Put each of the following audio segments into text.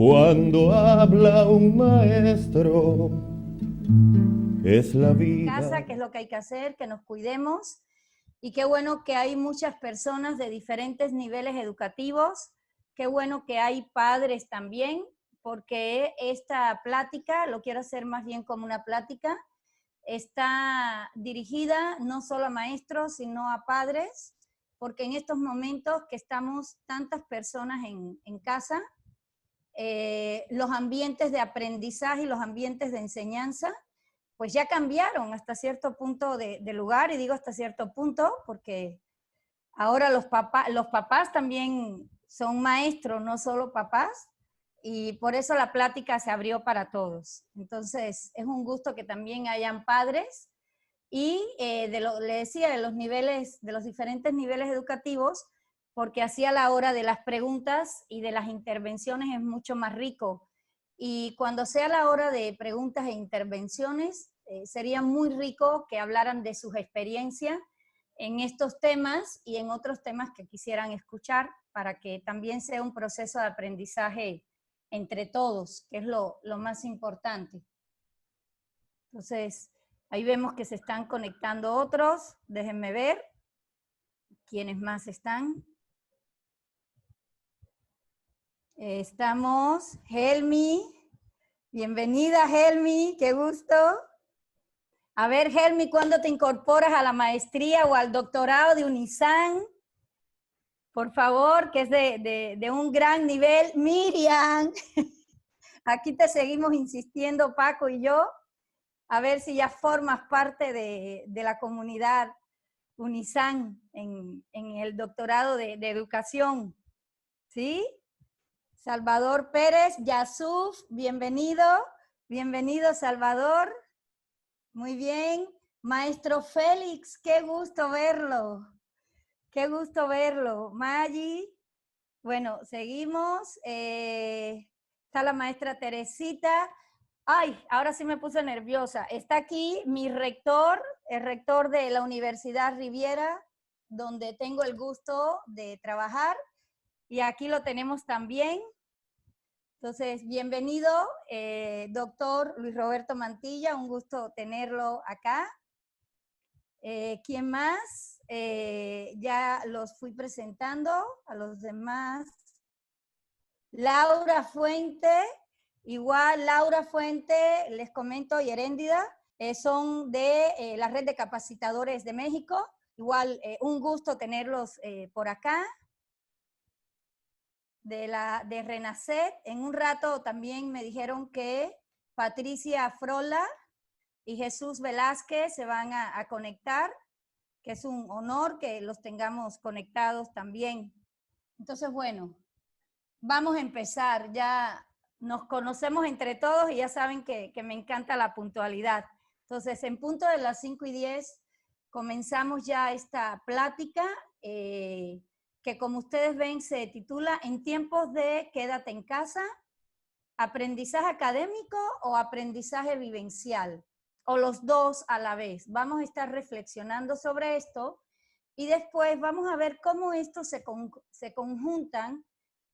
Cuando habla un maestro, es la vida. Casa, qué es lo que hay que hacer, que nos cuidemos. Y qué bueno que hay muchas personas de diferentes niveles educativos. Qué bueno que hay padres también, porque esta plática, lo quiero hacer más bien como una plática, está dirigida no solo a maestros, sino a padres, porque en estos momentos que estamos tantas personas en casa, los ambientes de aprendizaje y los ambientes de enseñanza, pues ya cambiaron hasta cierto punto de lugar, y digo hasta cierto punto porque ahora los papás también son maestros, no solo papás, y por eso la plática se abrió para todos. Entonces, es un gusto que también hayan padres y le decía, de los niveles, de los diferentes niveles educativos, porque así a la hora de las preguntas y de las intervenciones es mucho más rico. Y cuando sea la hora de preguntas e intervenciones, sería muy rico que hablaran de sus experiencias en estos temas y en otros temas que quisieran escuchar, para que también sea un proceso de aprendizaje entre todos, que es lo más importante. Entonces, ahí vemos que se están conectando otros. Déjenme ver quiénes más están. Estamos Helmi. Bienvenida, Helmi, qué gusto. A ver, Helmi, ¿cuándo te incorporas a la maestría o al doctorado de UNISAN? Por favor, que es de un gran nivel. Miriam, aquí te seguimos insistiendo, Paco y yo, a ver si ya formas parte de la comunidad UNISAN en el doctorado de educación. ¿Sí? Salvador Pérez, Yasuf, bienvenido. Bienvenido, Salvador. Muy bien. Maestro Félix, qué gusto verlo. Qué gusto verlo. Maggi. Bueno, seguimos. Está la maestra Teresita. Ay, ahora sí me puse nerviosa. Está aquí mi rector, el rector de la Universidad Riviera, donde tengo el gusto de trabajar. Y aquí lo tenemos también. Entonces, bienvenido, doctor Luis Roberto Mantilla, un gusto tenerlo acá. ¿Quién más? Ya los fui presentando a los demás. Laura Fuente, igual Laura Fuente, les comento, y Heréndida, son de la Red de Capacitadores de México. Igual, un gusto tenerlos por acá. De Renacet, en un rato también me dijeron que Patricia Frola y Jesús Velázquez se van a conectar, que es un honor que los tengamos conectados también. Entonces, bueno, vamos a empezar. Ya nos conocemos entre todos y ya saben que me encanta la puntualidad. Entonces, en punto de las 5:10 comenzamos ya esta plática, que como ustedes ven se titula En tiempos de quédate en casa, aprendizaje académico o aprendizaje vivencial, o los dos a la vez. Vamos a estar reflexionando sobre esto y después vamos a ver cómo estos se conjuntan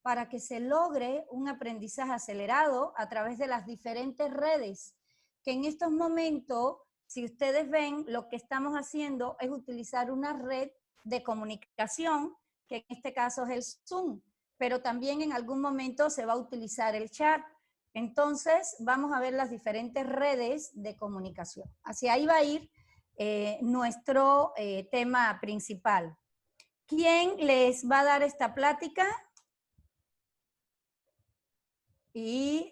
para que se logre un aprendizaje acelerado a través de las diferentes redes, que en estos momentos, si ustedes ven, lo que estamos haciendo es utilizar una red de comunicación, que en este caso es el Zoom, pero también en algún momento se va a utilizar el chat. Entonces, vamos a ver las diferentes redes de comunicación. Hacia ahí va a ir nuestro tema principal. ¿Quién les va a dar esta plática? Y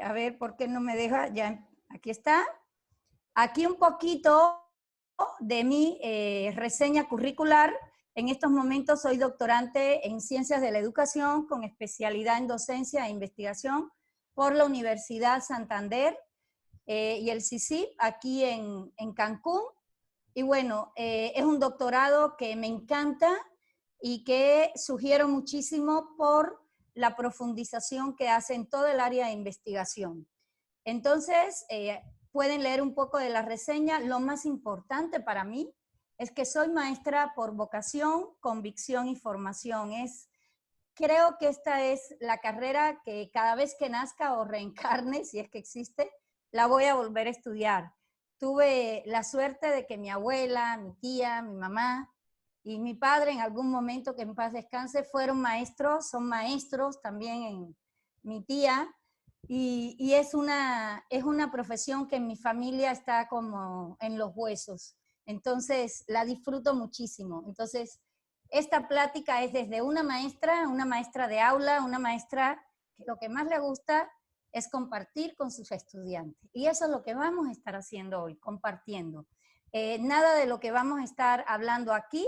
a ver, ¿por qué no me deja? Ya, aquí está. Aquí un poquito de mi reseña curricular. En estos momentos soy doctorante en Ciencias de la Educación con especialidad en docencia e investigación por la Universidad Santander y el CICIP aquí en Cancún. Y bueno, es un doctorado que me encanta y que sugiero muchísimo por la profundización que hace en todo el área de investigación. Entonces, pueden leer un poco de la reseña. Lo más importante para mí es que soy maestra por vocación, convicción y formación. Es creo que esta es la carrera que cada vez que nazca o reencarne, si es que existe, la voy a volver a estudiar. Tuve la suerte de que mi abuela, mi tía, mi mamá y mi padre en algún momento, que en paz descanse, fueron maestros, son maestros también en mi tía, y es una profesión que en mi familia está como en los huesos. Entonces, la disfruto muchísimo. Entonces, esta plática es desde una maestra de aula, una maestra que lo que más le gusta es compartir con sus estudiantes. Y eso es lo que vamos a estar haciendo hoy, compartiendo. Nada de lo que vamos a estar hablando aquí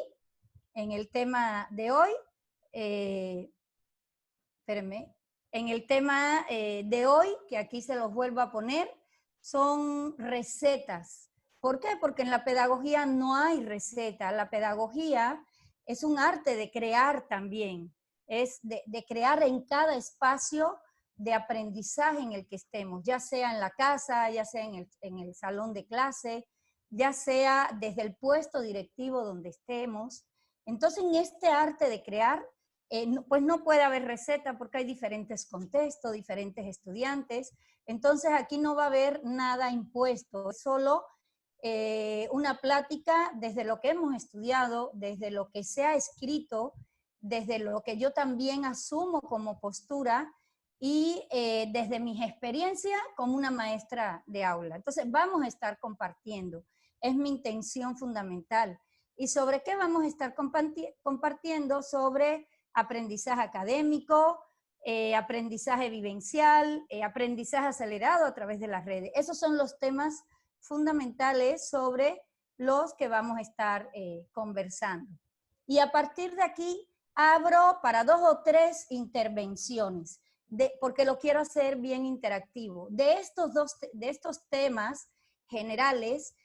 en el tema de hoy, espérenme, en el tema de hoy, que aquí se los vuelvo a poner, son recetas. ¿Por qué? Porque en la pedagogía no hay receta. La pedagogía es un arte de crear también, es de crear en cada espacio de aprendizaje en el que estemos, ya sea en la casa, ya sea en el salón de clase, ya sea desde el puesto directivo donde estemos. Entonces, en este arte de crear, pues no puede haber receta porque hay diferentes contextos, diferentes estudiantes. Entonces, aquí no va a haber nada impuesto, es solo una plática desde lo que hemos estudiado, desde lo que se ha escrito, desde lo que yo también asumo como postura y desde mis experiencias como una maestra de aula. Entonces, vamos a estar compartiendo. Es mi intención fundamental. ¿Y sobre qué vamos a estar compartiendo? Sobre aprendizaje académico, aprendizaje vivencial, aprendizaje acelerado a través de las redes. Esos son los temas fundamentales sobre los que vamos a estar conversando. Y a partir de aquí abro para 2 o 3 intervenciones, porque lo quiero hacer bien interactivo. De estos temas generales,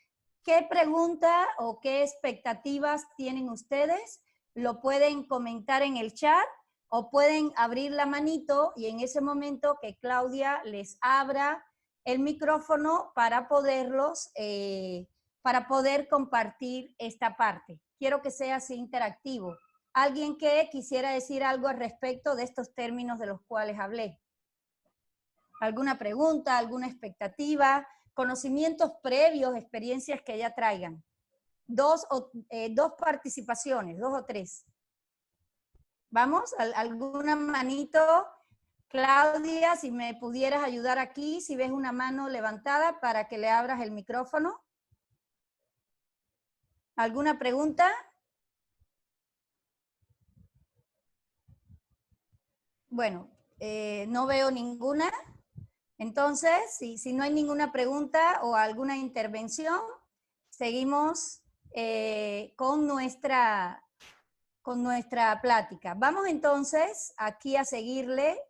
¿qué pregunta o qué expectativas tienen ustedes? Lo pueden comentar en el chat o pueden abrir la manito y en ese momento que Claudia les abra el micrófono para para poder compartir esta parte. Quiero que sea así interactivo. ¿Alguien que quisiera decir algo al respecto de estos términos de los cuales hablé? ¿Alguna pregunta, alguna expectativa, conocimientos previos, experiencias que ya traigan? Dos participaciones, 2 o 3. ¿Vamos? ¿Alguna manito? Claudia, si me pudieras ayudar aquí, si ves una mano levantada para que le abras el micrófono. ¿Alguna pregunta? Bueno, no veo ninguna. Entonces, si no hay ninguna pregunta o alguna intervención, seguimos con nuestra plática. Vamos entonces aquí a seguirle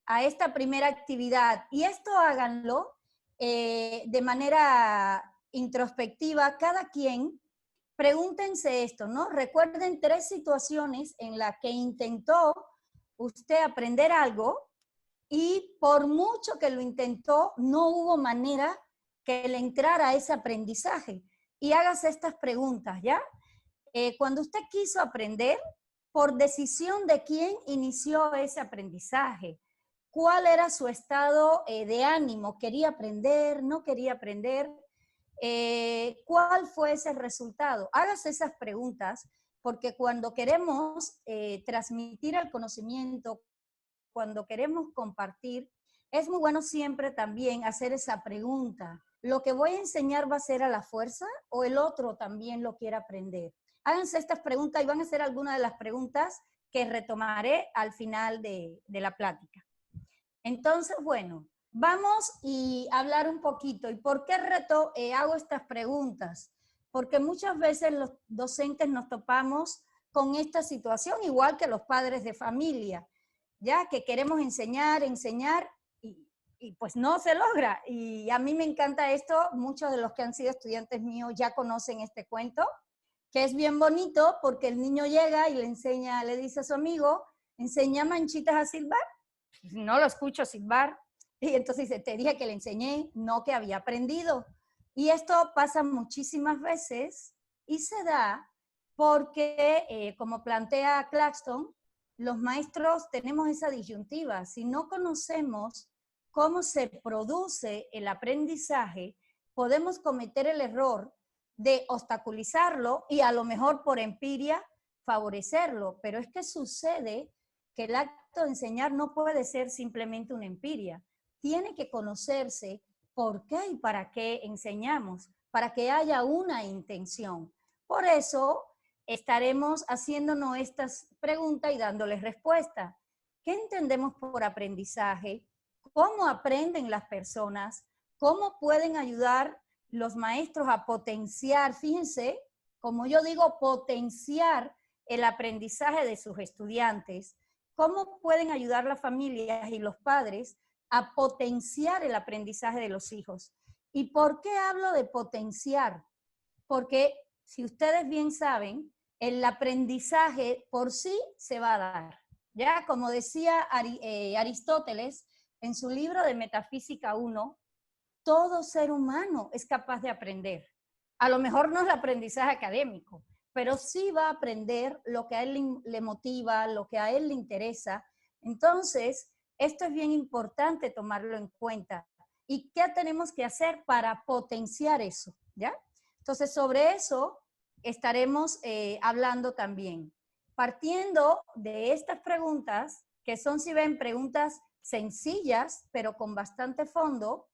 a esta primera actividad. Y esto háganlo de manera introspectiva, cada quien. Pregúntense esto, ¿no? Recuerden 3 situaciones en las que intentó usted aprender algo y por mucho que lo intentó, no hubo manera que le entrara a ese aprendizaje. Y hágase estas preguntas, ¿ya? Cuando usted quiso aprender, ¿por decisión de quién inició ese aprendizaje? ¿Cuál era su estado de ánimo? ¿Quería aprender? ¿No quería aprender? ¿Cuál fue ese resultado? Hágase esas preguntas, porque cuando queremos transmitir el conocimiento, cuando queremos compartir, es muy bueno siempre también hacer esa pregunta. ¿Lo que voy a enseñar va a ser a la fuerza o el otro también lo quiere aprender? Háganse estas preguntas y van a ser algunas de las preguntas que retomaré al final de la plática. Entonces, bueno, vamos y hablar un poquito. ¿Y por qué hago estas preguntas? Porque muchas veces los docentes nos topamos con esta situación, igual que los padres de familia, ya que queremos enseñar y pues no se logra. Y a mí me encanta esto, muchos de los que han sido estudiantes míos ya conocen este cuento, que es bien bonito porque el niño llega y le dice a su amigo, enseña manchitas a silbar. No lo escucho silbar. Y entonces dice, te dije que le enseñé, no que había aprendido. Y esto pasa muchísimas veces y se da porque, como plantea Claxton, los maestros tenemos esa disyuntiva. Si no conocemos cómo se produce el aprendizaje, podemos cometer el error de obstaculizarlo y a lo mejor por empiria favorecerlo, pero es que sucede que el acto de enseñar no puede ser simplemente una empiria. Tiene que conocerse por qué y para qué enseñamos, para que haya una intención. Por eso estaremos haciéndonos estas preguntas y dándoles respuesta. ¿Qué entendemos por aprendizaje? ¿Cómo aprenden las personas? ¿Cómo pueden ayudar los maestros a potenciar? Fíjense, como yo digo, potenciar el aprendizaje de sus estudiantes. ¿Cómo pueden ayudar las familias y los padres a potenciar el aprendizaje de los hijos? ¿Y por qué hablo de potenciar? Porque si ustedes bien saben, el aprendizaje por sí se va a dar. Ya, como decía Aristóteles en su libro de Metafísica 1, todo ser humano es capaz de aprender. A lo mejor no es el aprendizaje académico, pero sí va a aprender lo que a él le motiva, lo que a él le interesa. Entonces, esto es bien importante tomarlo en cuenta. ¿Y qué tenemos que hacer para potenciar eso? ¿Ya? Entonces, sobre eso estaremos hablando también. Partiendo de estas preguntas, que son, si ven, preguntas sencillas, pero con bastante fondo,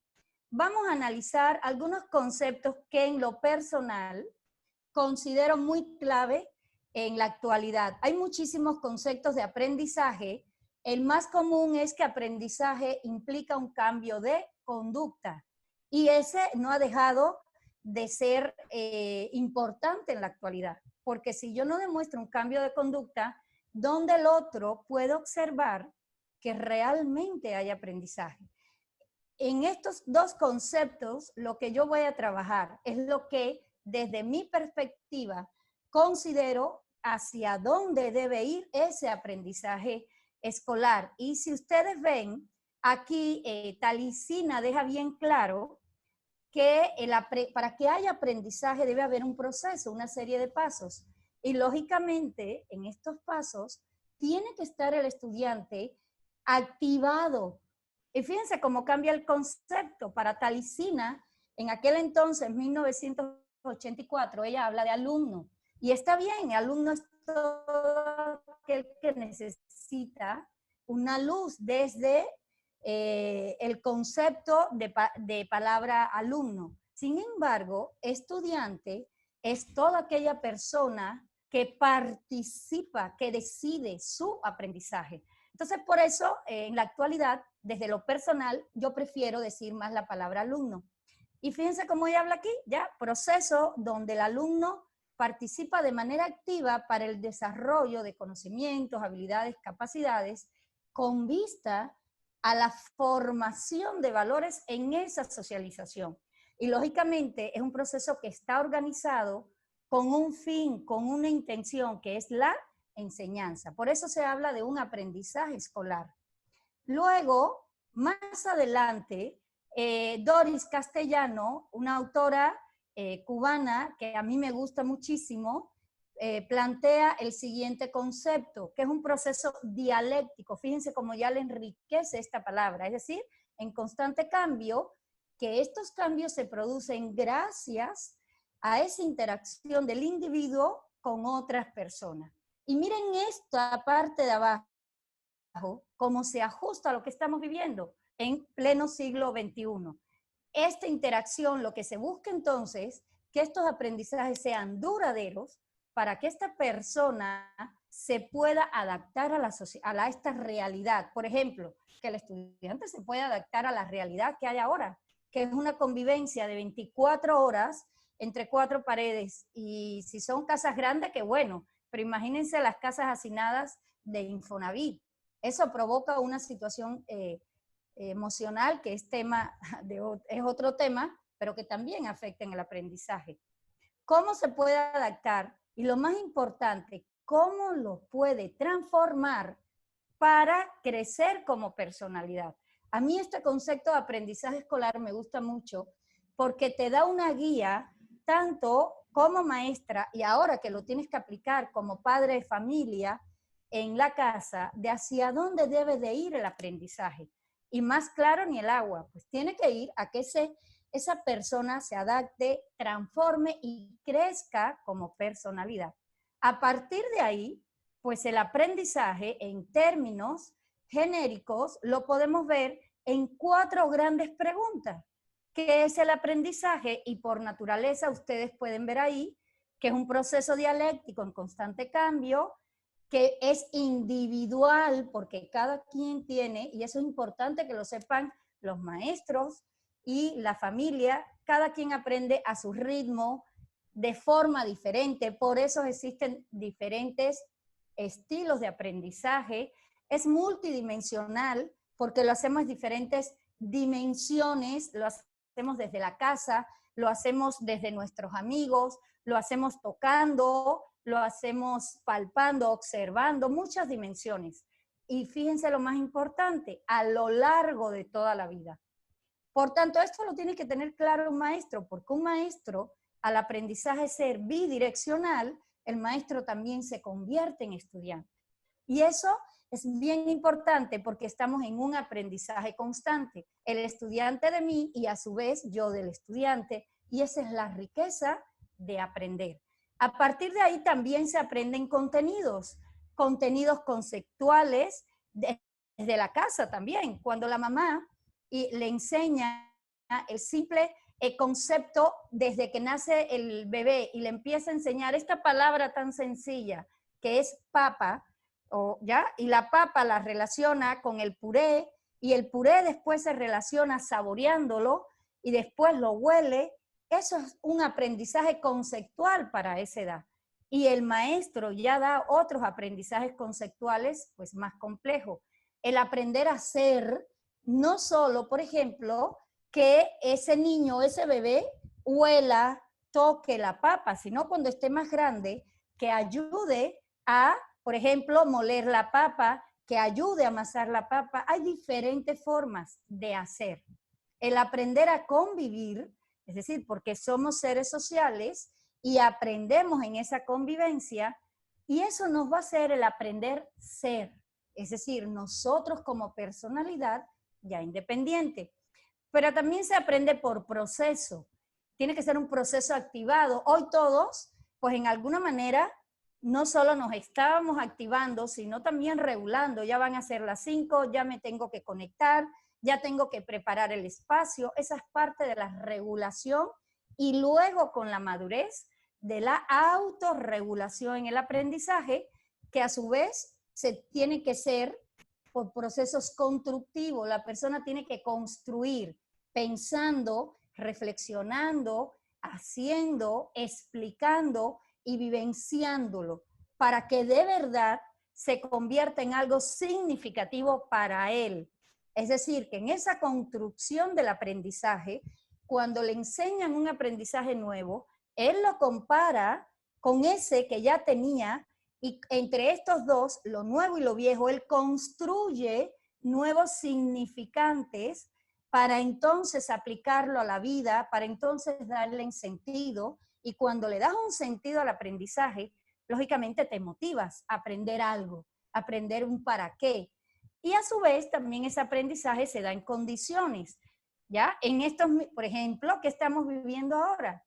vamos a analizar algunos conceptos que en lo personal considero muy clave en la actualidad. Hay muchísimos conceptos de aprendizaje. El más común es que aprendizaje implica un cambio de conducta y ese no ha dejado de ser importante en la actualidad, porque si yo no demuestro un cambio de conducta, donde el otro puede observar que realmente hay aprendizaje. En estos dos conceptos, lo que yo voy a trabajar es lo que, desde mi perspectiva, considero hacia dónde debe ir ese aprendizaje escolar. Y si ustedes ven, aquí Talicina deja bien claro que para que haya aprendizaje debe haber un proceso, una serie de pasos. Y lógicamente, en estos pasos, tiene que estar el estudiante activado. Y fíjense cómo cambia el concepto. Para Talicina, en aquel entonces, 1984, ella habla de alumno. Y está bien, alumno es todo aquel que necesita una luz desde el concepto de palabra alumno. Sin embargo, estudiante es toda aquella persona que participa, que decide su aprendizaje. Entonces, por eso, en la actualidad, desde lo personal, yo prefiero decir más la palabra alumno. Y fíjense cómo ella habla aquí, ya, proceso donde el alumno participa de manera activa para el desarrollo de conocimientos, habilidades, capacidades, con vista a la formación de valores en esa socialización. Y lógicamente es un proceso que está organizado con un fin, con una intención, que es la enseñanza. Por eso se habla de un aprendizaje escolar. Luego, más adelante, Doris Castellano, una autora cubana que a mí me gusta muchísimo, plantea el siguiente concepto, que es un proceso dialéctico. Fíjense cómo ya le enriquece esta palabra, es decir, en constante cambio, que estos cambios se producen gracias a esa interacción del individuo con otras personas. Y miren esta parte de abajo, cómo se ajusta a lo que estamos viviendo en pleno siglo XXI. Esta interacción, lo que se busca entonces, que estos aprendizajes sean duraderos para que esta persona se pueda adaptar a esta realidad. Por ejemplo, que el estudiante se pueda adaptar a la realidad que hay ahora, que es una convivencia de 24 horas entre cuatro paredes. Y si son casas grandes, qué bueno, pero imagínense las casas hacinadas de Infonavit. Eso provoca una situación emocional que es es otro tema, pero que también afecta en el aprendizaje. ¿Cómo se puede adaptar? Y lo más importante, ¿cómo lo puede transformar para crecer como personalidad? A mí este concepto de aprendizaje escolar me gusta mucho porque te da una guía tanto como maestra y ahora que lo tienes que aplicar como padre de familia, en la casa de hacia dónde debe de ir el aprendizaje. Y más claro ni el agua, pues tiene que ir a que esa persona se adapte, transforme y crezca como personalidad. A partir de ahí, pues el aprendizaje en términos genéricos lo podemos ver en 4 grandes preguntas. ¿Qué es el aprendizaje? Y por naturaleza ustedes pueden ver ahí que es un proceso dialéctico en constante cambio, que es individual porque cada quien tiene, y eso es importante que lo sepan los maestros y la familia, cada quien aprende a su ritmo, de forma diferente, por eso existen diferentes estilos de aprendizaje, es multidimensional porque lo hacemos en diferentes dimensiones, lo hacemos desde la casa, lo hacemos desde nuestros amigos, lo hacemos tocando, lo hacemos palpando, observando, muchas dimensiones. Y fíjense lo más importante, a lo largo de toda la vida. Por tanto, esto lo tiene que tener claro un maestro, porque un maestro, al aprendizaje ser bidireccional, el maestro también se convierte en estudiante. Y eso es bien importante porque estamos en un aprendizaje constante. El estudiante de mí y a su vez yo del estudiante. Y esa es la riqueza de aprender. A partir de ahí también se aprenden contenidos conceptuales desde la casa también. Cuando la mamá le enseña el simple concepto desde que nace el bebé y le empieza a enseñar esta palabra tan sencilla que es papa, ¿ya? Y la papa la relaciona con el puré y el puré después se relaciona saboreándolo y después lo huele. Eso es un aprendizaje conceptual para esa edad. Y el maestro ya da otros aprendizajes conceptuales pues más complejos. El aprender a hacer, no solo, por ejemplo, que ese niño, ese bebé, huela, toque la papa, sino cuando esté más grande, que ayude a, por ejemplo, moler la papa, que ayude a amasar la papa. Hay diferentes formas de hacer. El aprender a convivir, es decir, porque somos seres sociales y aprendemos en esa convivencia, y eso nos va a hacer el aprender ser, es decir, nosotros como personalidad ya independiente. Pero también se aprende por proceso, tiene que ser un proceso activado. Hoy todos, pues en alguna manera, no solo nos estábamos activando, sino también regulando. Ya van a ser las 5, ya me tengo que conectar, ya tengo que preparar el espacio. Esa es parte de la regulación y luego con la madurez de la autorregulación en el aprendizaje, que a su vez se tiene que ser por procesos constructivos. La persona tiene que construir pensando, reflexionando, haciendo, explicando y vivenciándolo para que de verdad se convierta en algo significativo para él. Es decir, que en esa construcción del aprendizaje, cuando le enseñan un aprendizaje nuevo, él lo compara con ese que ya tenía y entre estos dos, lo nuevo y lo viejo, él construye nuevos significantes para entonces aplicarlo a la vida, para entonces darle sentido. Y cuando le das un sentido al aprendizaje, lógicamente te motivas a aprender algo, a aprender un para qué. Y a su vez también ese aprendizaje se da en condiciones, ¿ya? En estos, por ejemplo, ¿qué estamos viviendo ahora?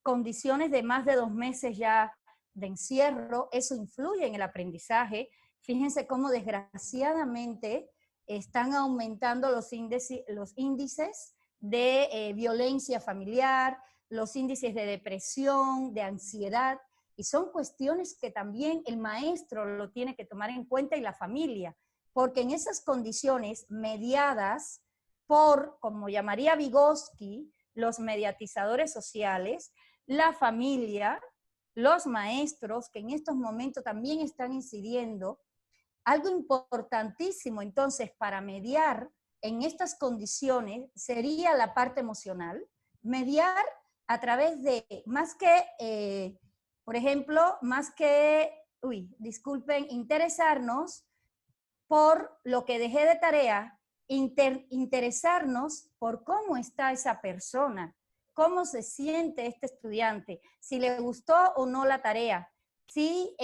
Condiciones de más de 2 meses ya de encierro, eso influye en el aprendizaje. Fíjense cómo desgraciadamente están aumentando los índices de violencia familiar, los índices de depresión, de ansiedad, y son cuestiones que también el maestro lo tiene que tomar en cuenta y la familia, porque en esas condiciones mediadas por, como llamaría Vygotsky, los mediatizadores sociales, la familia, los maestros, que en estos momentos también están incidiendo, algo importantísimo entonces para mediar en estas condiciones sería la parte emocional, mediar a través de, más que, por ejemplo, más que, interesarnos por lo que dejé de tarea, interesarnos por cómo está esa persona, cómo se siente este estudiante, si le gustó o no la tarea, si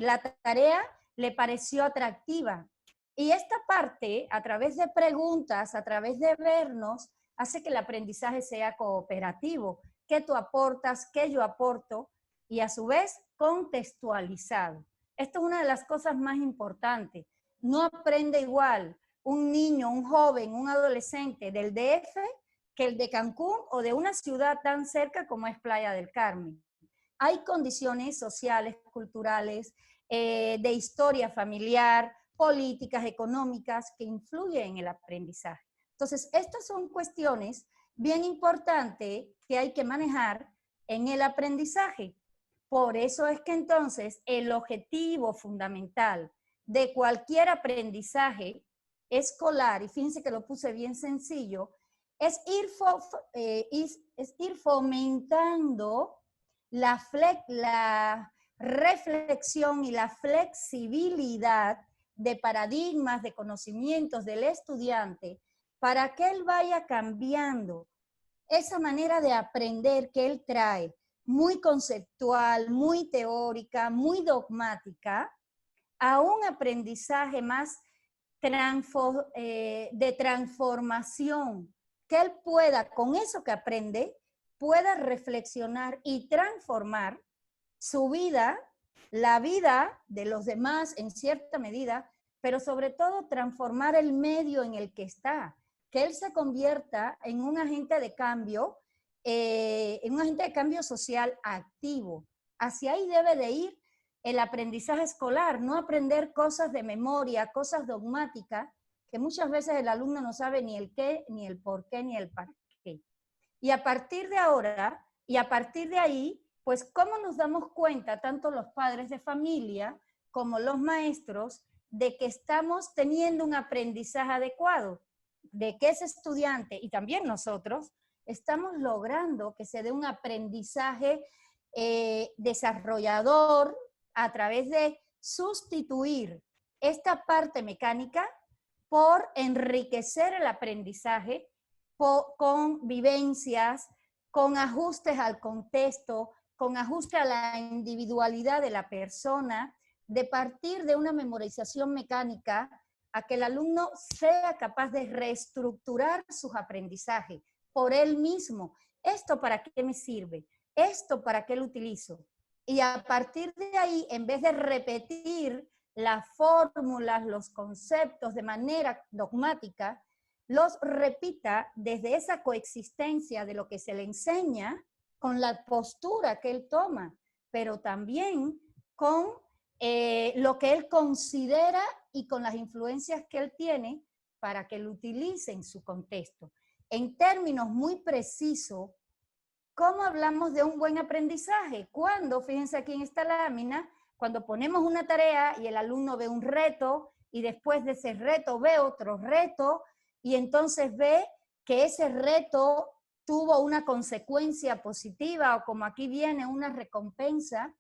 la tarea le pareció atractiva. Y esta parte, a través de preguntas, a través de vernos, hace que el aprendizaje sea cooperativo. ¿Qué tú aportas? ¿Qué yo aporto? Y a su vez, contextualizado. Esto es una de las cosas más importantes. No aprende igual un niño, un joven, un adolescente del DF que el de Cancún o de una ciudad tan cerca como es Playa del Carmen. Hay condiciones sociales, culturales, de historia familiar, políticas, económicas que influyen en el aprendizaje. Entonces, estas son cuestiones bien importantes que hay que manejar en el aprendizaje. Por eso es que entonces el objetivo fundamental de cualquier aprendizaje escolar, y fíjense que lo puse bien sencillo, es ir fomentando la reflexión y la flexibilidad de paradigmas, de conocimientos del estudiante, para que él vaya cambiando esa manera de aprender que él trae, muy conceptual, muy teórica, muy dogmática, a un aprendizaje más de transformación, que él pueda, con eso que aprende, pueda reflexionar y transformar su vida, la vida de los demás en cierta medida, pero sobre todo transformar el medio en el que está, que él se convierta en un agente de cambio, social activo. Hacia ahí debe de ir el aprendizaje escolar, no aprender cosas de memoria, cosas dogmáticas, que muchas veces el alumno no sabe ni el qué, ni el por qué, ni el para qué. Y a partir de ahora, y a partir de ahí, pues cómo nos damos cuenta, tanto los padres de familia como los maestros, de que estamos teniendo un aprendizaje adecuado, de que ese estudiante, y también nosotros, estamos logrando que se dé un aprendizaje desarrollador a través de sustituir esta parte mecánica por enriquecer el aprendizaje con vivencias, con ajustes al contexto, con ajuste a la individualidad de la persona, de partir de una memorización mecánica a que el alumno sea capaz de reestructurar sus aprendizajes por él mismo. ¿Esto para qué me sirve? ¿Esto para qué lo utilizo? Y a partir de ahí, en vez de repetir las fórmulas, los conceptos de manera dogmática, los repita desde esa coexistencia de lo que se le enseña con la postura que él toma, pero también con lo que él considera y con las influencias que él tiene para que lo utilice en su contexto. En términos muy precisos, ¿cómo hablamos de un buen aprendizaje? Cuando, fíjense aquí en esta lámina, cuando ponemos una tarea y el alumno ve un reto y después de ese reto ve otro reto y entonces ve que ese reto tuvo una consecuencia positiva o como aquí viene una recompensa,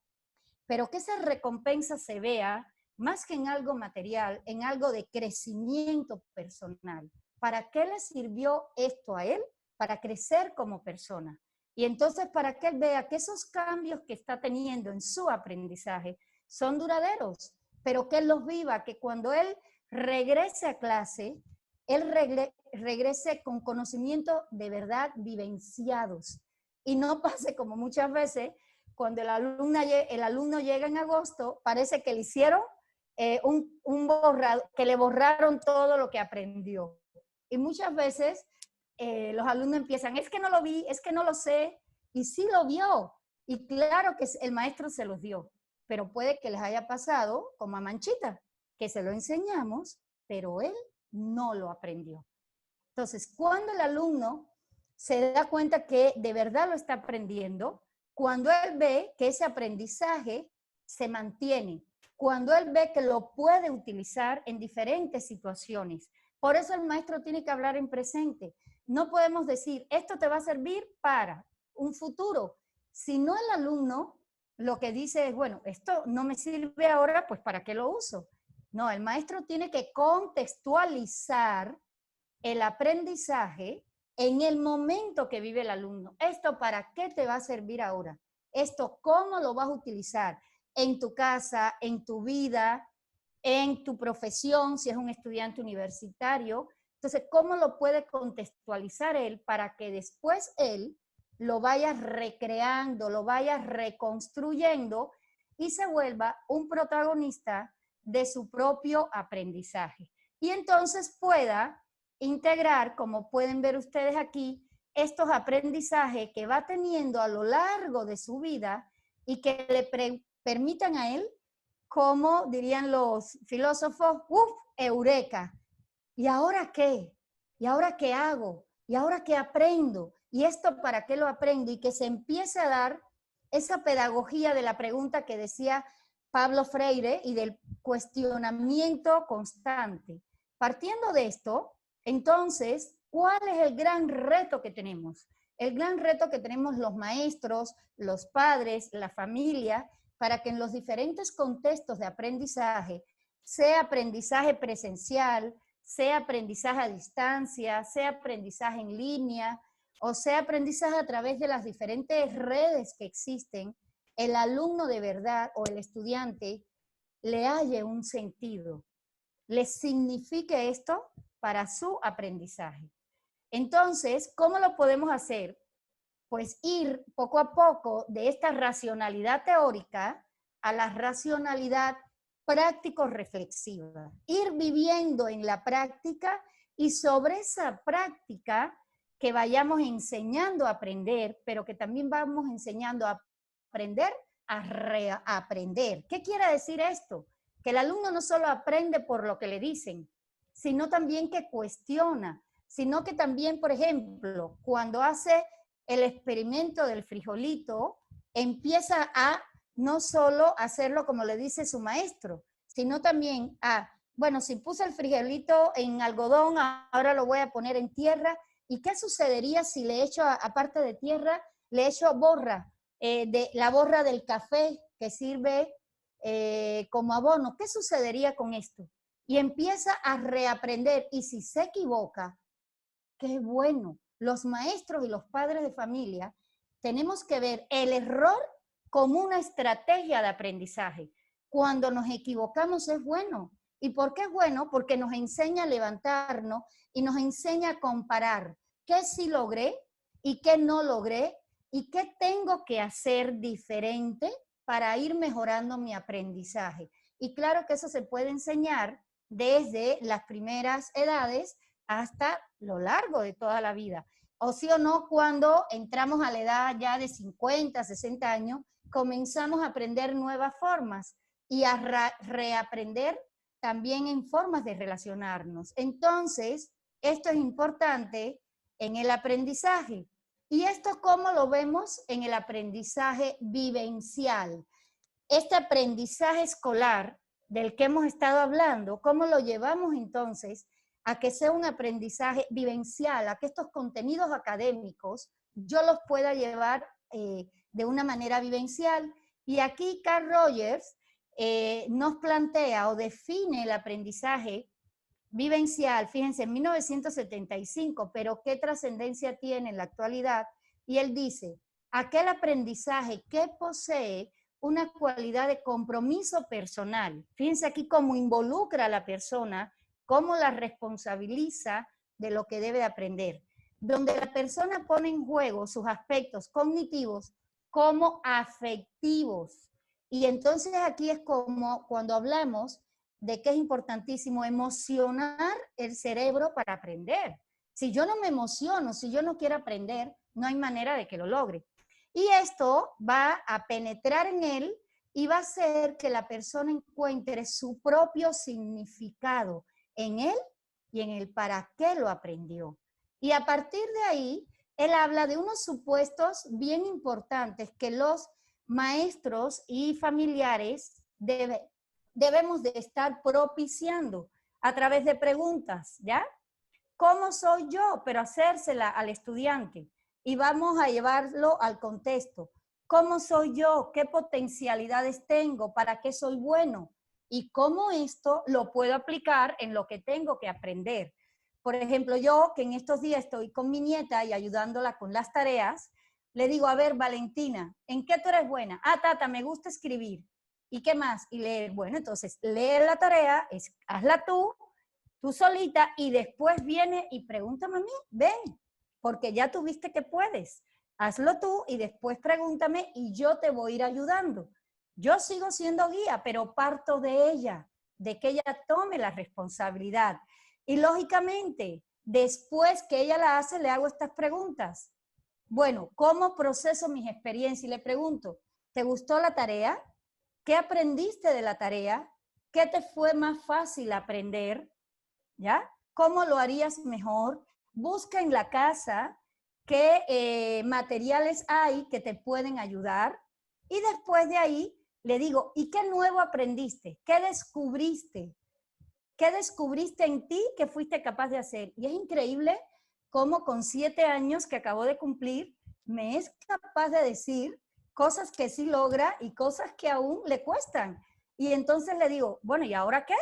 pero que esa recompensa se vea más que en algo material, en algo de crecimiento personal. ¿Para qué le sirvió esto a él? Para crecer como persona. Y entonces para que él vea que esos cambios que está teniendo en su aprendizaje son duraderos, pero que él los viva, que cuando él regrese a clase, él regrese con conocimiento de verdad vivenciados y no pase como muchas veces cuando el alumno llega en agosto, parece que le hicieron un borrado, que le borraron todo lo que aprendió. Y muchas veces los alumnos empiezan, es que no lo vi, es que no lo sé, y sí lo vio, y claro que el maestro se los dio, pero puede que les haya pasado como a Manchita, que se lo enseñamos, pero él no lo aprendió. Entonces, cuando el alumno se da cuenta que de verdad lo está aprendiendo, cuando él ve que ese aprendizaje se mantiene, cuando él ve que lo puede utilizar en diferentes situaciones. Por eso el maestro tiene que hablar en presente. No podemos decir, esto te va a servir para un futuro. Si no, el alumno lo que dice es, bueno, esto no me sirve ahora, pues ¿para qué lo uso? No, el maestro tiene que contextualizar el aprendizaje en el momento que vive el alumno. ¿Esto para qué te va a servir ahora? ¿Esto cómo lo vas a utilizar? En tu casa, en tu vida, en tu profesión, si es un estudiante universitario. Entonces, ¿cómo lo puede contextualizar él para que después él lo vaya recreando, lo vaya reconstruyendo y se vuelva un protagonista de su propio aprendizaje? Y entonces pueda integrar, como pueden ver ustedes aquí, estos aprendizajes que va teniendo a lo largo de su vida y que le permitan a él, como dirían los filósofos, ¡uf! Eureka. ¿Y ahora qué? ¿Y ahora qué hago? ¿Y ahora qué aprendo? ¿Y esto para qué lo aprendo? Y que se empiece a dar esa pedagogía de la pregunta que decía Pablo Freire y del cuestionamiento constante. Partiendo de esto, entonces, ¿cuál es el gran reto que tenemos? El gran reto que tenemos los maestros, los padres, la familia, para que en los diferentes contextos de aprendizaje, sea aprendizaje presencial, sea aprendizaje a distancia, sea aprendizaje en línea, o sea aprendizaje a través de las diferentes redes que existen, el alumno de verdad o el estudiante le halle un sentido, le signifique esto para su aprendizaje. Entonces, ¿cómo lo podemos hacer? Pues ir poco a poco de esta racionalidad teórica a la racionalidad práctico-reflexiva. Ir viviendo en la práctica y sobre esa práctica que vayamos enseñando a aprender, pero que también vamos enseñando a aprender a reaprender. ¿Qué quiere decir esto? Que el alumno no solo aprende por lo que le dicen, sino también que cuestiona, sino que también, por ejemplo, cuando hace el experimento del frijolito, empieza a no solo hacerlo como le dice su maestro, sino también a, bueno, si puse el frijolito en algodón, ahora lo voy a poner en tierra. ¿Y qué sucedería si le echo, aparte de tierra, le echo borra, de la borra del café que sirve como abono? ¿Qué sucedería con esto? Y empieza a reaprender. Y si se equivoca, qué bueno. Los maestros y los padres de familia tenemos que ver el error como una estrategia de aprendizaje. Cuando nos equivocamos es bueno. ¿Y por qué es bueno? Porque nos enseña a levantarnos y nos enseña a comparar qué sí logré y qué no logré y qué tengo que hacer diferente para ir mejorando mi aprendizaje. Y claro que eso se puede enseñar desde las primeras edades hasta lo largo de toda la vida. O sí o no, cuando entramos a la edad ya de 50, 60 años, comenzamos a aprender nuevas formas y a reaprender también en formas de relacionarnos. Entonces, esto es importante en el aprendizaje. ¿Y esto cómo lo vemos en el aprendizaje vivencial? Este aprendizaje escolar del que hemos estado hablando, ¿cómo lo llevamos entonces a que sea un aprendizaje vivencial, a que estos contenidos académicos yo los pueda llevar de una manera vivencial? Y aquí Carl Rogers nos plantea o define el aprendizaje vivencial, fíjense, en 1975, pero qué trascendencia tiene en la actualidad. Y él dice, aquel aprendizaje que posee una cualidad de compromiso personal. Fíjense aquí cómo involucra a la persona, cómo la responsabiliza de lo que debe aprender, donde la persona pone en juego sus aspectos cognitivos como afectivos. Y entonces aquí es como cuando hablamos de que es importantísimo emocionar el cerebro para aprender. Si yo no me emociono, si yo no quiero aprender, no hay manera de que lo logre. Y esto va a penetrar en él y va a hacer que la persona encuentre su propio significado en él y en el para qué lo aprendió. Y a partir de ahí, él habla de unos supuestos bien importantes que los maestros y familiares debemos de estar propiciando a través de preguntas, ¿ya? ¿Cómo soy yo? Pero hacérsela al estudiante. Y vamos a llevarlo al contexto. ¿Cómo soy yo? ¿Qué potencialidades tengo? ¿Para qué soy bueno? Y cómo esto lo puedo aplicar en lo que tengo que aprender. Por ejemplo, yo que en estos días estoy con mi nieta y ayudándola con las tareas, le digo, a ver, Valentina, ¿en qué tú eres buena? Ah, Tata, me gusta escribir. ¿Y qué más? Y leer. Bueno, entonces lee la tarea, hazla tú solita, y después viene y pregúntame a mí, ven, porque ya tú viste que puedes. Hazlo tú y después pregúntame y yo te voy a ir ayudando. Yo sigo siendo guía, pero parto de ella, de que ella tome la responsabilidad. Y lógicamente, después que ella la hace, le hago estas preguntas. Bueno, ¿cómo proceso mis experiencias? Y le pregunto, ¿te gustó la tarea? ¿Qué aprendiste de la tarea? ¿Qué te fue más fácil aprender? ¿Ya? ¿Cómo lo harías mejor? Busca en la casa qué materiales hay que te pueden ayudar. Y después de ahí le digo, ¿y qué nuevo aprendiste? ¿Qué descubriste? ¿Qué descubriste en ti que fuiste capaz de hacer? Y es increíble cómo con 7 años que acabo de cumplir, me es capaz de decir cosas que sí logra y cosas que aún le cuestan. Y entonces le digo, bueno, ¿y ahora qué?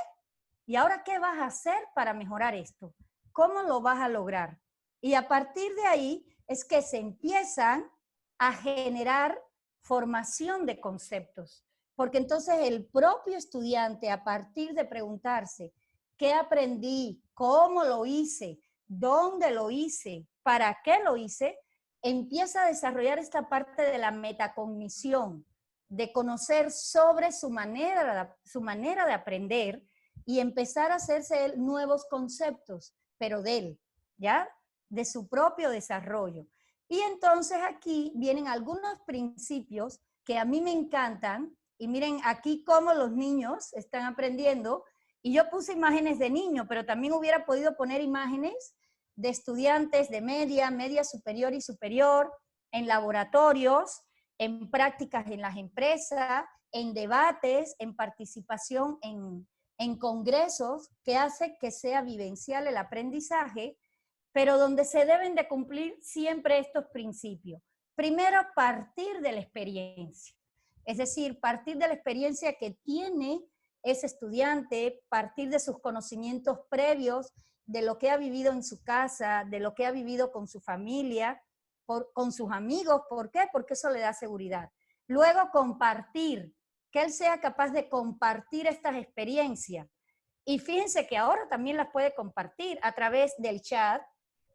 ¿Y ahora qué vas a hacer para mejorar esto? ¿Cómo lo vas a lograr? Y a partir de ahí es que se empiezan a generar formación de conceptos. Porque entonces el propio estudiante, a partir de preguntarse, ¿qué aprendí? ¿Cómo lo hice? ¿Dónde lo hice? ¿Para qué lo hice? Empieza a desarrollar esta parte de la metacognición, de conocer sobre su manera de aprender y empezar a hacerse él nuevos conceptos, pero de él, ¿ya? De su propio desarrollo. Y entonces aquí vienen algunos principios que a mí me encantan, y miren aquí cómo los niños están aprendiendo, y yo puse imágenes de niños, pero también hubiera podido poner imágenes de estudiantes de media superior y superior, en laboratorios, en prácticas en las empresas, en debates, en participación en congresos, que hace que sea vivencial el aprendizaje, pero donde se deben de cumplir siempre estos principios. Primero, partir de la experiencia, es decir, partir de la experiencia que tiene ese estudiante, partir de sus conocimientos previos, de lo que ha vivido en su casa, de lo que ha vivido con su familia, con sus amigos. ¿Por qué? Porque eso le da seguridad. Luego, compartir, que él sea capaz de compartir estas experiencias. Y fíjense que ahora también las puede compartir a través del chat,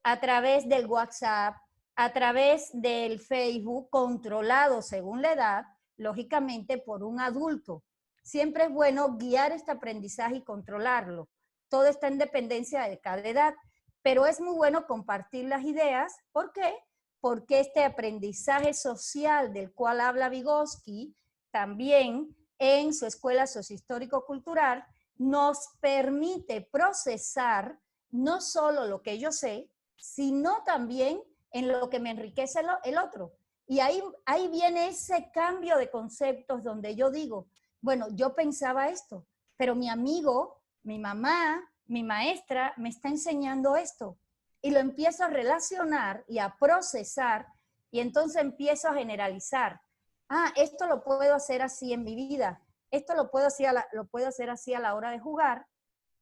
a través del WhatsApp, a través del Facebook, controlado según la edad, lógicamente por un adulto. Siempre es bueno guiar este aprendizaje y controlarlo. Todo está en dependencia de cada edad, pero es muy bueno compartir las ideas. ¿Por qué? Porque este aprendizaje social del cual habla Vygotsky, también en su escuela sociohistórico-cultural, nos permite procesar no solo lo que yo sé, sino también en lo que me enriquece el otro. Y ahí viene ese cambio de conceptos donde yo digo, bueno, yo pensaba esto, pero mi amigo, mi mamá, mi maestra me está enseñando esto. Y lo empiezo a relacionar y a procesar, y entonces empiezo a generalizar. Ah, esto lo puedo hacer así en mi vida, esto lo puedo hacer así a la hora de jugar,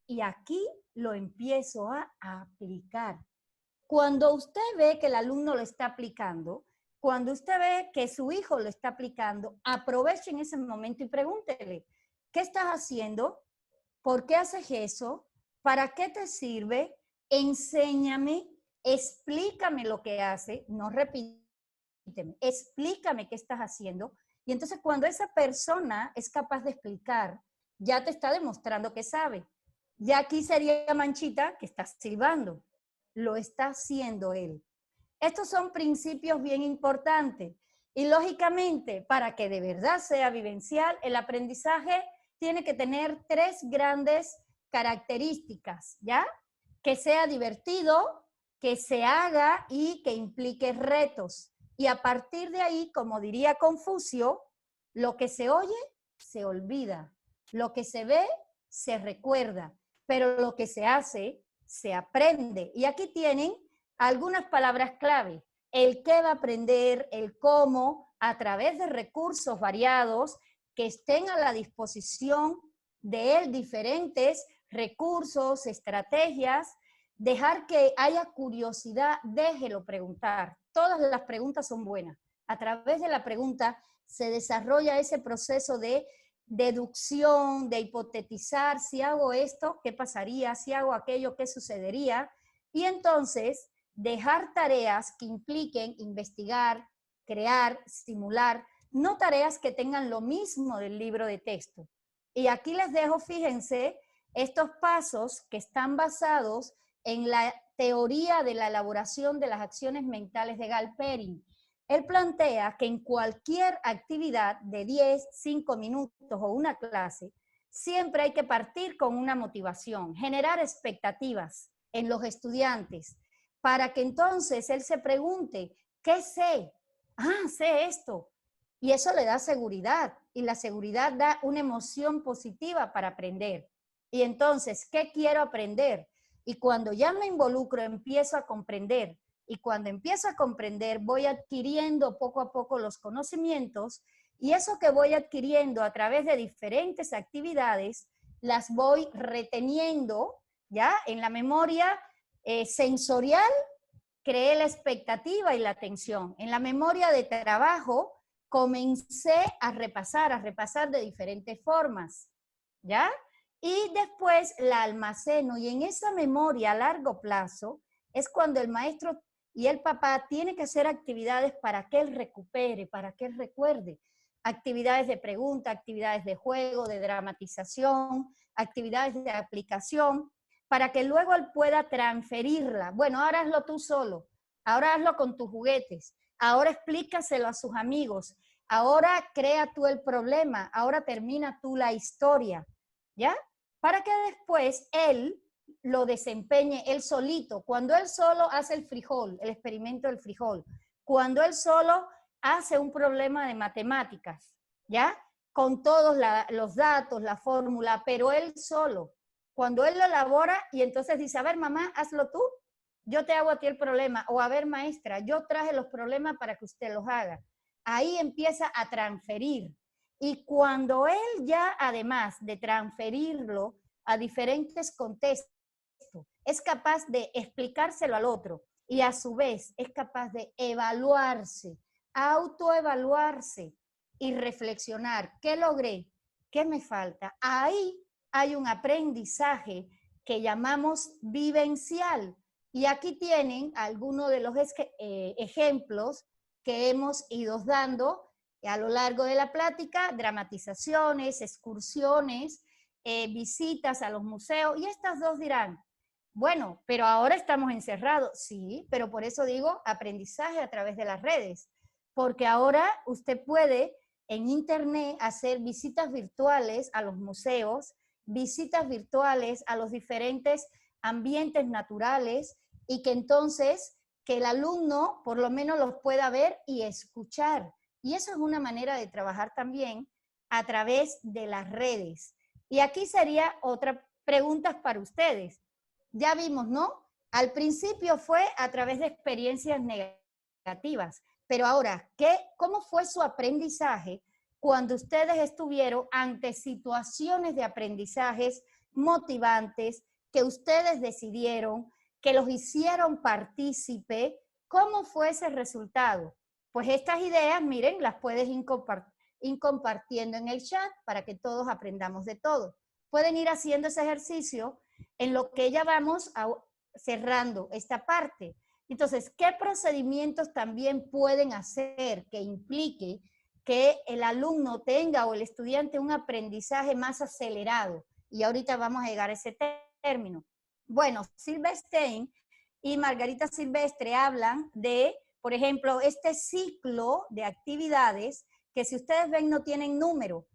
y aquí lo empiezo a aplicar. Cuando usted ve que el alumno lo está aplicando, cuando usted ve que su hijo lo está aplicando, aproveche en ese momento y pregúntele, ¿qué estás haciendo? ¿Por qué haces eso? ¿Para qué te sirve? Enséñame, explícame lo que hace, no repíteme, explícame qué estás haciendo. Y entonces cuando esa persona es capaz de explicar, ya te está demostrando que sabe. Ya aquí sería Manchita que está silbando. Lo está haciendo él. Estos son principios bien importantes. Y lógicamente, para que de verdad sea vivencial, el aprendizaje tiene que tener 3 grandes características, ¿ya? Que sea divertido, que se haga y que implique retos. Y a partir de ahí, como diría Confucio, lo que se oye, se olvida. Lo que se ve, se recuerda. Pero lo que se hace, se aprende. Y aquí tienen algunas palabras clave. El qué va a aprender, el cómo, a través de recursos variados que estén a la disposición de él, diferentes recursos, estrategias, dejar que haya curiosidad, déjelo preguntar. Todas las preguntas son buenas. A través de la pregunta se desarrolla ese proceso de deducción, de hipotetizar, si hago esto, ¿qué pasaría? Si hago aquello, ¿qué sucedería? Y entonces dejar tareas que impliquen investigar, crear, simular, no tareas que tengan lo mismo del libro de texto. Y aquí les dejo, fíjense, estos pasos que están basados en la teoría de la elaboración de las acciones mentales de Galperin. Él plantea que en cualquier actividad de 10, 5 minutos o una clase, siempre hay que partir con una motivación, generar expectativas en los estudiantes, para que entonces él se pregunte, ¿qué sé? Ah, sé esto. Y eso le da seguridad, y la seguridad da una emoción positiva para aprender. Y entonces, ¿qué quiero aprender? Y cuando ya me involucro, empiezo a comprender. Y cuando empiezo a comprender, voy adquiriendo poco a poco los conocimientos, y eso que voy adquiriendo a través de diferentes actividades, las voy reteniendo, ¿ya? En la memoria sensorial, creé la expectativa y la atención. En la memoria de trabajo, comencé a repasar de diferentes formas, ¿ya? Y después la almaceno, y en esa memoria a largo plazo es cuando el maestro y el papá tienen que hacer actividades para que él recupere, para que él recuerde. Actividades de pregunta, actividades de juego, de dramatización, actividades de aplicación, para que luego él pueda transferirla. Bueno, ahora hazlo tú solo, ahora hazlo con tus juguetes, ahora explícaselo a sus amigos, ahora crea tú el problema, ahora termina tú la historia, ¿ya? Para que después él lo desempeñe él solito, cuando él solo hace el frijol, el experimento del frijol, cuando él solo hace un problema de matemáticas, ¿ya? Con todos los datos, la fórmula, pero él solo, cuando él lo elabora y entonces dice, a ver mamá, hazlo tú, yo te hago a ti el problema, o a ver maestra, yo traje los problemas para que usted los haga. Ahí empieza a transferir. Y cuando él ya, además de transferirlo a diferentes contextos, es capaz de explicárselo al otro y a su vez es capaz de evaluarse, autoevaluarse y reflexionar, ¿qué logré? ¿Qué me falta? Ahí hay un aprendizaje que llamamos vivencial. Y aquí tienen algunos de los ejemplos que hemos ido dando a lo largo de la plática, dramatizaciones, excursiones, visitas a los museos, y estas dos dirán, bueno, pero ahora estamos encerrados. Sí, pero por eso digo aprendizaje a través de las redes, porque ahora usted puede en internet hacer visitas virtuales a los museos, visitas virtuales a los diferentes ambientes naturales, y que entonces que el alumno por lo menos los pueda ver y escuchar. Y eso es una manera de trabajar también a través de las redes. Y aquí sería otra pregunta para ustedes. Ya vimos, ¿no? Al principio fue a través de experiencias negativas, pero ahora, ¿cómo fue su aprendizaje cuando ustedes estuvieron ante situaciones de aprendizajes motivantes que ustedes decidieron, que los hicieron partícipe? ¿Cómo fue ese resultado? Pues estas ideas, miren, las puedes ir compartiendo en el chat para que todos aprendamos de todo. Pueden ir haciendo ese ejercicio en lo que ya vamos cerrando esta parte. Entonces, ¿qué procedimientos también pueden hacer que implique que el alumno tenga o el estudiante un aprendizaje más acelerado? Y ahorita vamos a llegar a ese término. Bueno, Silverstein y Margarita Silvestre hablan de, por ejemplo, este ciclo de actividades que, si ustedes ven, no tienen número,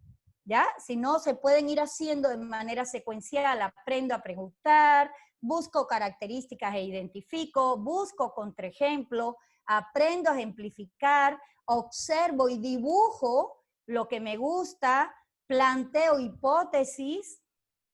¿ya? Si no, se pueden ir haciendo de manera secuencial. Aprendo a preguntar, busco características e identifico, busco contraejemplo, aprendo a ejemplificar, observo y dibujo lo que me gusta, planteo hipótesis,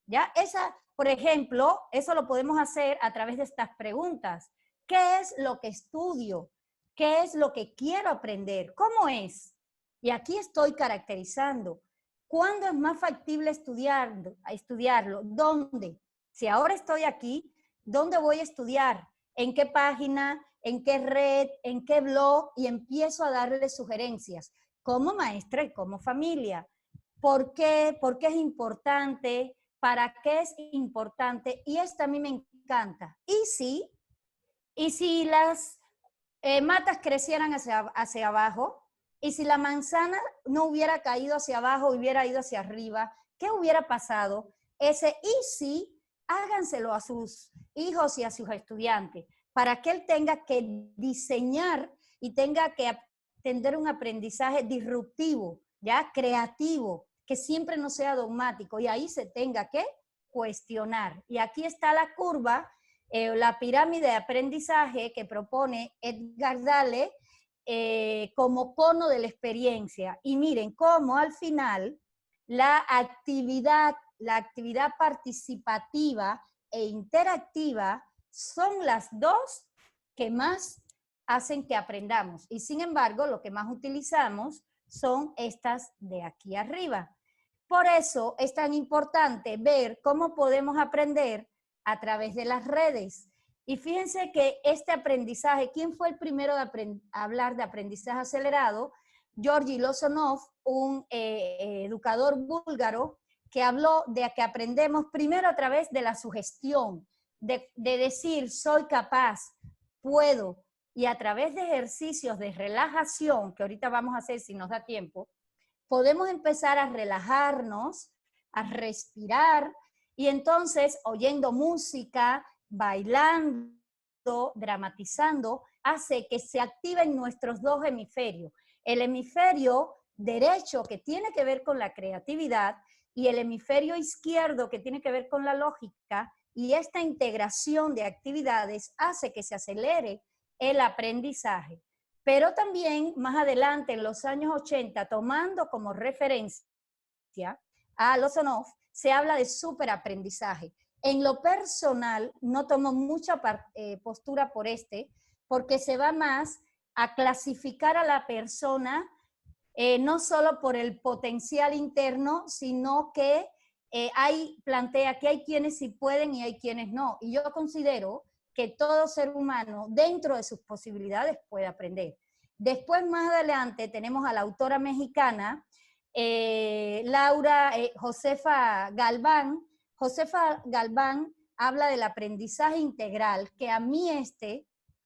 ¿ya? Esa, por ejemplo, eso lo podemos hacer a través de estas preguntas. ¿Qué es lo que estudio? ¿Qué es lo que quiero aprender? ¿Cómo es? Y aquí estoy caracterizando. ¿Cuándo es más factible estudiarlo? ¿Dónde? Si ahora estoy aquí, ¿dónde voy a estudiar? ¿En qué página? ¿En qué red? ¿En qué blog? Y empiezo a darle sugerencias como maestra y como familia. ¿Por qué? ¿Por qué es importante? ¿Para qué es importante? Y esta a mí me encanta. ¿Y si las matas crecieran hacia abajo? ¿Y si la manzana no hubiera caído hacia abajo, hubiera ido hacia arriba? ¿Qué hubiera pasado? Ese y si, háganselo a sus hijos y a sus estudiantes, para que él tenga que diseñar y tenga que tener un aprendizaje disruptivo, ya creativo, que siempre no sea dogmático, y ahí se tenga que cuestionar. Y aquí está la curva, la pirámide de aprendizaje que propone Edgar Dale como cono de la experiencia. Y miren cómo al final la actividad participativa e interactiva son las dos que más hacen que aprendamos. Y sin embargo, lo que más utilizamos son estas de aquí arriba. Por eso es tan importante ver cómo podemos aprender a través de las redes. Y fíjense que este aprendizaje, ¿quién fue el primero de hablar de aprendizaje acelerado? Georgi Lozanov, un educador búlgaro, que habló de que aprendemos primero a través de la sugestión, de decir soy capaz, puedo, y a través de ejercicios de relajación, que ahorita vamos a hacer si nos da tiempo, podemos empezar a relajarnos, a respirar, y entonces oyendo música, bailando, dramatizando, hace que se activen nuestros dos hemisferios. El hemisferio derecho, que tiene que ver con la creatividad, y el hemisferio izquierdo, que tiene que ver con la lógica, y esta integración de actividades hace que se acelere el aprendizaje. Pero también más adelante, en los años 80, tomando como referencia a Lozanov, se habla de superaprendizaje. En lo personal, no tomo mucha postura por porque se va más a clasificar a la persona no solo por el potencial interno, sino que plantea que hay quienes sí pueden y hay quienes no. Y yo considero que todo ser humano, dentro de sus posibilidades, puede aprender. Después, más adelante, tenemos a la autora mexicana, Josefa Galván. Josefa Galván habla del aprendizaje integral, que a mí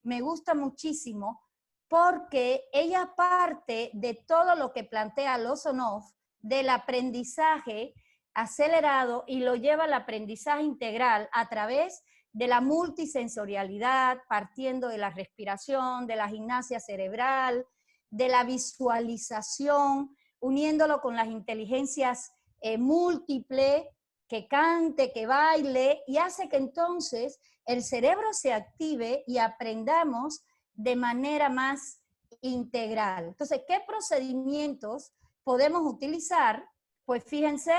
me gusta muchísimo, porque ella parte de todo lo que plantea Lozanov del aprendizaje acelerado y lo lleva al aprendizaje integral a través de la multisensorialidad, partiendo de la respiración, de la gimnasia cerebral, de la visualización, uniéndolo con las inteligencias múltiples, que cante, que baile, y hace que entonces el cerebro se active y aprendamos de manera más integral. Entonces, ¿qué procedimientos podemos utilizar? Pues fíjense,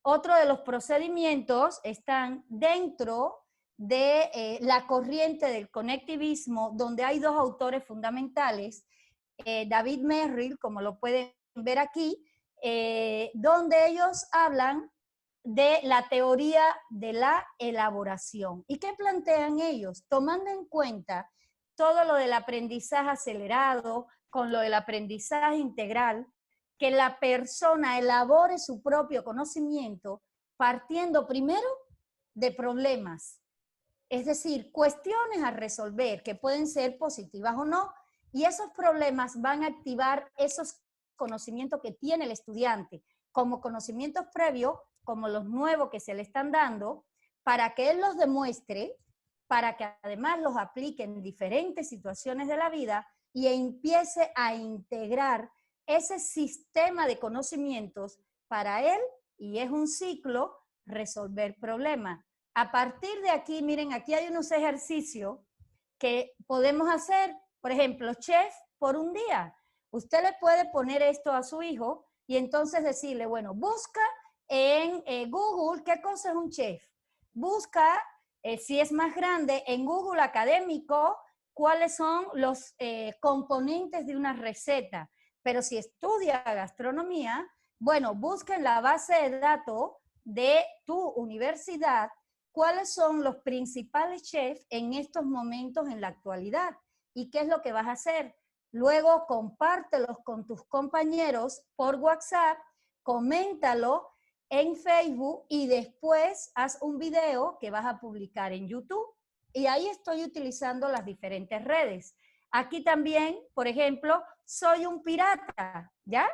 otro de los procedimientos están dentro de la corriente del conectivismo, donde hay dos autores fundamentales, David Merrill, como lo pueden ver aquí, donde ellos hablan de la teoría de la elaboración. ¿Y qué plantean ellos? Tomando en cuenta todo lo del aprendizaje acelerado, con lo del aprendizaje integral, que la persona elabore su propio conocimiento partiendo primero de problemas, es decir, cuestiones a resolver que pueden ser positivas o no, y esos problemas van a activar esos conocimientos que tiene el estudiante, como conocimientos previos, como los nuevos que se le están dando, para que él los demuestre, para que además los aplique en diferentes situaciones de la vida y empiece a integrar ese sistema de conocimientos para él, y es un ciclo, resolver problemas. A partir de aquí, miren, aquí hay unos ejercicios que podemos hacer, por ejemplo, chef por un día. Usted le puede poner esto a su hijo y entonces decirle, bueno, busca en Google qué cosa es un chef. Busca, si es más grande, en Google académico, cuáles son los componentes de una receta. Pero si estudia gastronomía, bueno, busca en la base de datos de tu universidad cuáles son los principales chefs en estos momentos en la actualidad y qué es lo que vas a hacer. Luego compártelos con tus compañeros por WhatsApp coméntalo en Facebook y después haz un video que vas a publicar en YouTube. Y ahí estoy utilizando las diferentes redes. Aquí también, por ejemplo, soy un pirata, ¿ya?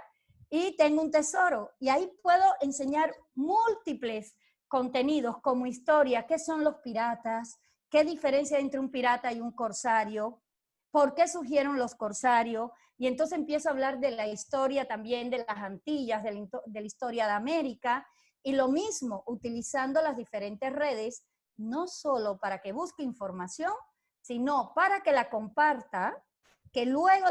Y tengo un tesoro. Y ahí puedo enseñar múltiples contenidos como historia, qué son los piratas, qué diferencia entre un pirata y un corsario, por qué surgieron los corsarios. Y entonces empiezo a hablar de la historia también de las Antillas, de la historia de América. Y lo mismo, utilizando las diferentes redes, no solo para que busque información, sino para que la comparta, que luego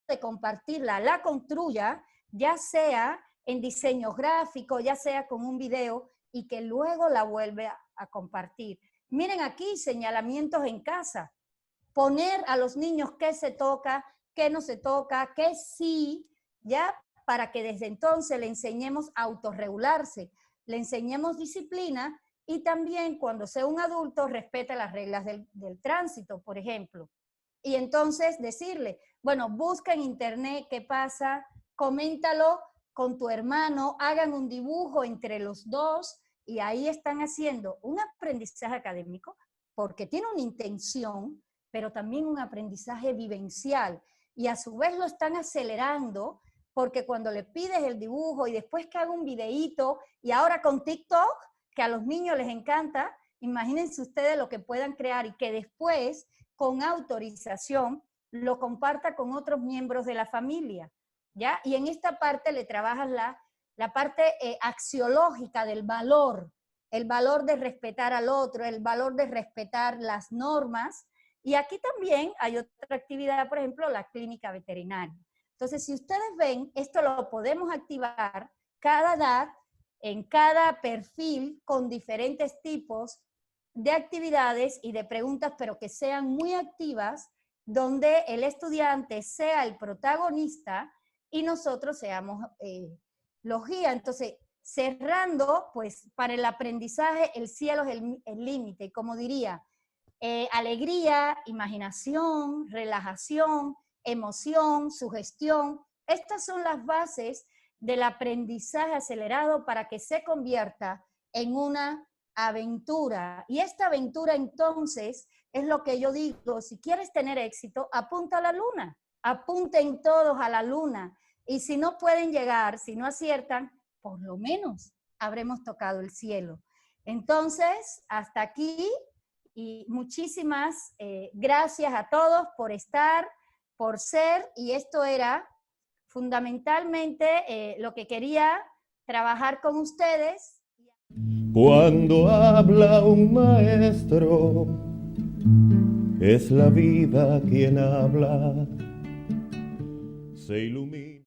de compartirla, la construya, ya sea en diseño gráfico, ya sea con un video, y que luego la vuelve a compartir. Miren aquí, señalamientos en casa. Poner a los niños qué se toca, qué no se toca, qué sí, ya, para que desde entonces le enseñemos a autorregularse, le enseñemos disciplina y también cuando sea un adulto respete las reglas del tránsito, por ejemplo. Y entonces decirle, bueno, busca en internet qué pasa, coméntalo con tu hermano, hagan un dibujo entre los dos y ahí están haciendo un aprendizaje académico porque tiene una intención, pero también un aprendizaje vivencial y a su vez lo están acelerando porque cuando le pides el dibujo y después que haga un videíto y ahora con TikTok, que a los niños les encanta, imagínense ustedes lo que puedan crear y que después, con autorización, lo comparta con otros miembros de la familia, ¿ya? Y en esta parte le trabajas la parte axiológica del valor, el valor de respetar al otro, el valor de respetar las normas. Y aquí también hay otra actividad, por ejemplo, la clínica veterinaria. Entonces, si ustedes ven, esto lo podemos activar cada edad, en cada perfil, con diferentes tipos de actividades y de preguntas, pero que sean muy activas, donde el estudiante sea el protagonista y nosotros seamos los guías. Entonces, cerrando, pues para el aprendizaje el cielo es el límite, y como diría, alegría, imaginación, relajación, emoción, sugestión. Estas son las bases del aprendizaje acelerado para que se convierta en una aventura. Y esta aventura entonces es lo que yo digo, si quieres tener éxito, apunta a la luna, apunten todos a la luna. Y si no pueden llegar, si no aciertan, por lo menos habremos tocado el cielo. Entonces, hasta aquí y muchísimas gracias a todos por estar, por ser, y esto era fundamentalmente lo que quería trabajar con ustedes. Cuando habla un maestro, es la vida quien habla, se ilumina.